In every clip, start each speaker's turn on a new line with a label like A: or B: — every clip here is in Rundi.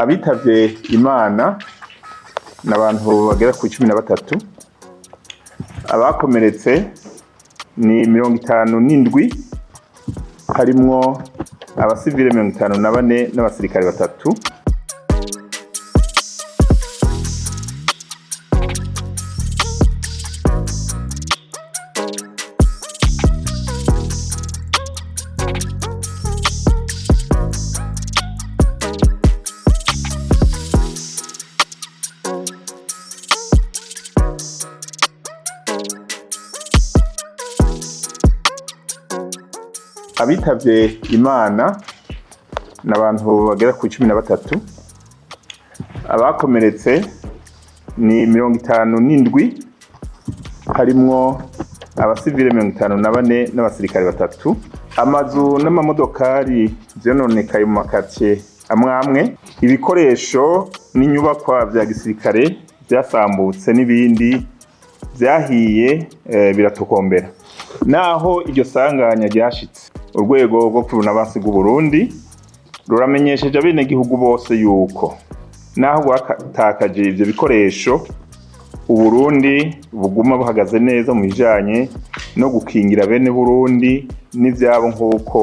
A: abitavye Imana n'abantu bagera ku 13, abakomeretse ni 57, harimwo abasivile 54 n'abasirikare 3. Abitavye Imana n'abantu bagera ku 13, abakomeretse ni 57, harimwo abasivile 54 n'abasirikare 3. Amazu n'amamodokari vyononekaye mu makatiye amwamwe, ibikoresho n'inyubakwa vya gisirikare vyasambutse n'ibindi vyahiye biratokombera. Naho iryo sanganya ryashitse, urwego rwo kurunabasi bw'u Burundi ruramenyesheje abenegihugu bose yuko naho rwatakaje ivyo bikoresho, u Burundi buguma buhagaze neza mu bijanye no gukingira bene Burundi n'ivyabo nk'uko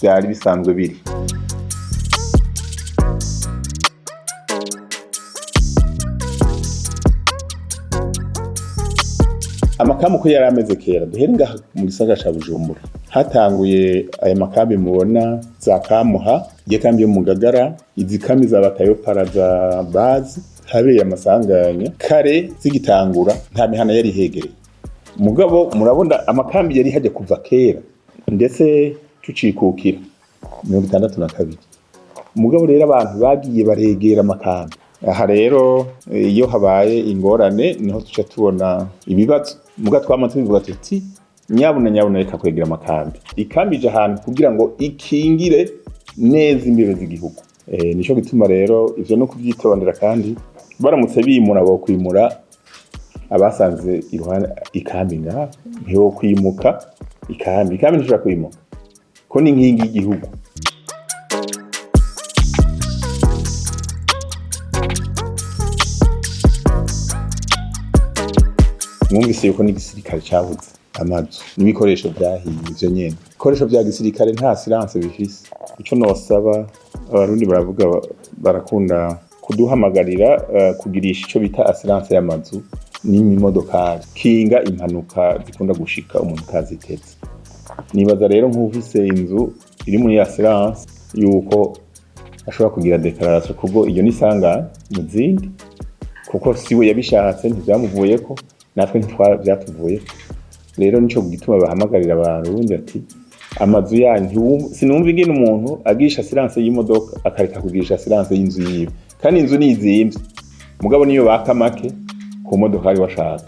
A: vyari bisanzwe biri. Amakambi uko yari ameze kera, duhere ngaha mu gisagara ca Bujumbura, hatanguye aya makambi mubona za Kamuha, ikambi yo mu Ngagara, izi kambi za Batayopara za Bazi, habeye amasanganya kare zigitangura, nta mihana yari hegereye. Mugabo murabona amakambi yari haje kuva kera, ndetse tucikukira 62. Mugabo rero abantu bagiye baregera amakambi. Aha rero iyo habaye ingorane niho tuca tubona ibibazo. Muga twamaze bivuga tuti nyabuna reka kwegera amakambi. Ikambi je ahantu kugira ngo ikingire neza imbibe z'igihugu. Nico gituma rero ivyo no kuvyitondera, kandi baramutse bimura bo kwimura abasanze iruhande ikambi ngaha, ntiho kwimuka ikambi nishobora kwimuka ko ni nkingi y'igihugu. Mwumvise yuko n'igisirikare cabuze amazu n'ibikoresho vyahiye ivyo nyene. Ibikoresho vya gisirikare nta silence bifise. Ico nosaba abarundi barakunda kuduhamagarira kugirisha ico bita assurance y'amazu n'imodokari, kinga impanuka zikunda gushika umuntu kazitetse. Nibaza rero nk'ufise inzu iri muri assurance yuko ashobora kugira declaration kuko iyo nisanga mu zindi, kuko siwe yabishatse ntivyamuvuyeko, natwe ntitwavyatuvuye. Rero nico gituma bahamagarira abarundi ati amazu yanyu sinumva ingene umuntu agisha assurance y'imodoka akareka kugisha assurance y'inzu yiwe, kandi inzu nizimvye mugabo niyo bakamake ku modoka ari washaka.